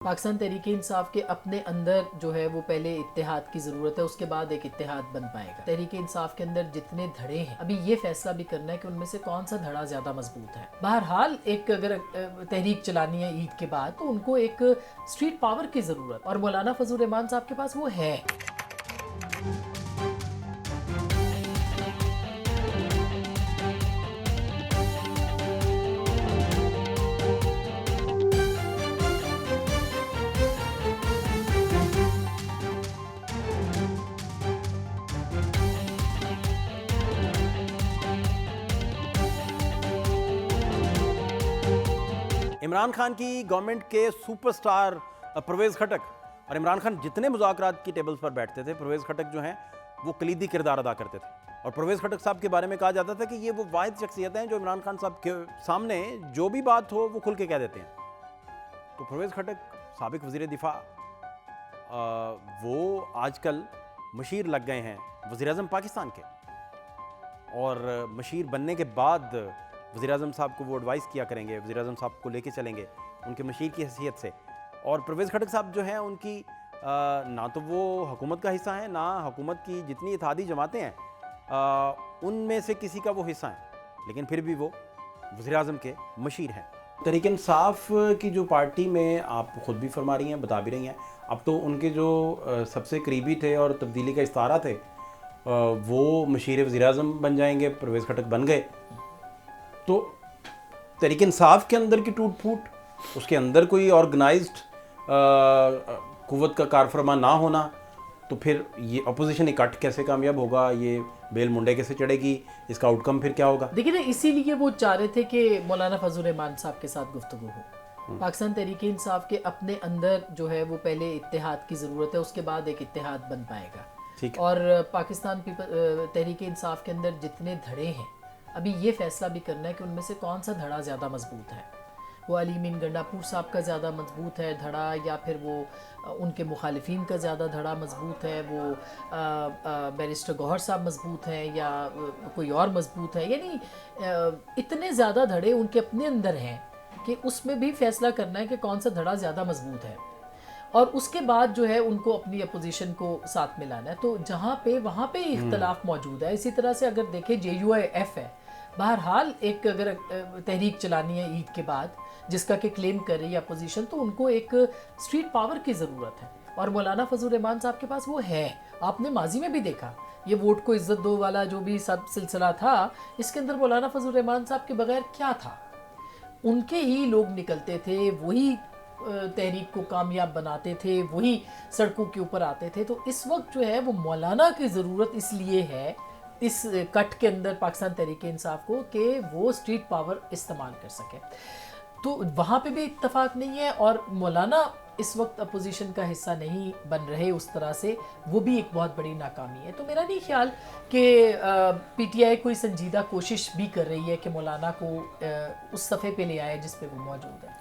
پاکستان تحریک انصاف کے اپنے اندر جو ہے وہ پہلے اتحاد کی ضرورت ہے، اس کے بعد ایک اتحاد بن پائے گا۔ تحریک انصاف کے اندر جتنے دھڑے ہیں، ابھی یہ فیصلہ بھی کرنا ہے کہ ان میں سے کون سا دھڑا زیادہ مضبوط ہے۔ بہرحال ایک اگر تحریک چلانی ہے عید کے بعد تو ان کو ایک اسٹریٹ پاور کی ضرورت، اور مولانا فضل الرحمان صاحب کے پاس وہ ہے۔ عمران خان کی گورنمنٹ کے سپر سٹار پرویز خٹک، اور عمران خان جتنے مذاکرات کی ٹیبلز پر بیٹھتے تھے، پرویز خٹک جو ہیں وہ کلیدی کردار ادا کرتے تھے۔ اور پرویز خٹک صاحب کے بارے میں کہا جاتا تھا کہ یہ وہ واحد شخصیت ہیں جو عمران خان صاحب کے سامنے جو بھی بات ہو وہ کھل کے کہہ دیتے ہیں۔ تو پرویز خٹک سابق وزیر دفاع، وہ آج کل مشیر لگ گئے ہیں وزیر اعظم پاکستان کے، اور مشیر بننے کے بعد وزیر اعظم صاحب کو وہ ایڈوائز کیا کریں گے، وزیر اعظم صاحب کو لے کے چلیں گے ان کے مشیر کی حیثیت سے۔ اور پرویز خٹک صاحب جو ہیں ان کی نہ تو وہ حکومت کا حصہ ہیں، نہ حکومت کی جتنی اتحادی جماعتیں ہیں ان میں سے کسی کا وہ حصہ ہیں، لیکن پھر بھی وہ وزیر اعظم کے مشیر ہیں۔ تحریک انصاف کی جو پارٹی میں آپ خود بھی فرما رہی ہیں، بتا بھی رہی ہیں، اب تو ان کے جو سب سے قریبی تھے اور تبدیلی کا استعارہ تھے وہ مشیر وزیر اعظم بن جائیں گے، پرویز خٹک بن گئے۔ تو تحریک انصاف کے اندر کی ٹوٹ پھوٹ، اس کے اندر کوئی آرگنائزڈ قوت کا کارفرما نہ ہونا، تو پھر یہ اپوزیشن اکٹھ کیسے کامیاب ہوگا، یہ بیل منڈے کیسے چڑھے گی، اس کا آؤٹ کم پھر کیا ہوگا؟ دیکھیں نا، اسی لیے وہ چاہ رہے تھے کہ مولانا فضل الرحمان صاحب کے ساتھ گفتگو ہو۔ پاکستان تحریک انصاف کے اپنے اندر جو ہے وہ پہلے اتحاد کی ضرورت ہے، اس کے بعد ایک اتحاد بن پائے گا۔ اور پاکستان تحریک انصاف کے اندر جتنے دھڑے ہیں، ابھی یہ فیصلہ بھی کرنا ہے کہ ان میں سے کون سا دھڑا زیادہ مضبوط ہے۔ وہ علی امین گنڈا پور صاحب کا زیادہ مضبوط ہے دھڑا، یا پھر وہ ان کے مخالفین کا زیادہ دھڑا مضبوط ہے، وہ بیرسٹر گوہر صاحب مضبوط ہیں یا کوئی اور مضبوط ہے۔ یعنی اتنے زیادہ دھڑے ان کے اپنے اندر ہیں کہ اس میں بھی فیصلہ کرنا ہے کہ کون سا دھڑا زیادہ مضبوط ہے، اور اس کے بعد جو ہے ان کو اپنی اپوزیشن کو ساتھ ملانا ہے۔ تو جہاں پہ وہاں پہ اختلاف موجود ہے۔ اسی طرح سے اگر دیکھیں JUIF ہے، بہرحال ایک اگر تحریک چلانی ہے عید کے بعد جس کا کہ کلیم کر رہی ہے اپوزیشن، تو ان کو ایک اسٹریٹ پاور کی ضرورت ہے، اور مولانا فضل الرحمان صاحب کے پاس وہ ہے۔ آپ نے ماضی میں بھی دیکھا یہ ووٹ کو عزت دو والا جو بھی سب سلسلہ تھا، اس کے اندر مولانا فضل الرحمان صاحب کے بغیر کیا تھا؟ ان کے ہی لوگ نکلتے تھے، وہی تحریک کو کامیاب بناتے تھے، وہی سڑکوں کے اوپر آتے تھے۔ تو اس وقت جو ہے وہ مولانا کی ضرورت اس لیے ہے اس کٹ کے اندر پاکستان تحریک انصاف کو کہ وہ اسٹریٹ پاور استعمال کر سکے۔ تو وہاں پہ بھی اتفاق نہیں ہے، اور مولانا اس وقت اپوزیشن کا حصہ نہیں بن رہے اس طرح سے، وہ بھی ایک بہت بڑی ناکامی ہے۔ تو میرا نہیں خیال کہ PTI کوئی سنجیدہ کوشش بھی کر رہی ہے کہ مولانا کو اس صفحے پہ لے آئے جس پہ وہ موجود ہے۔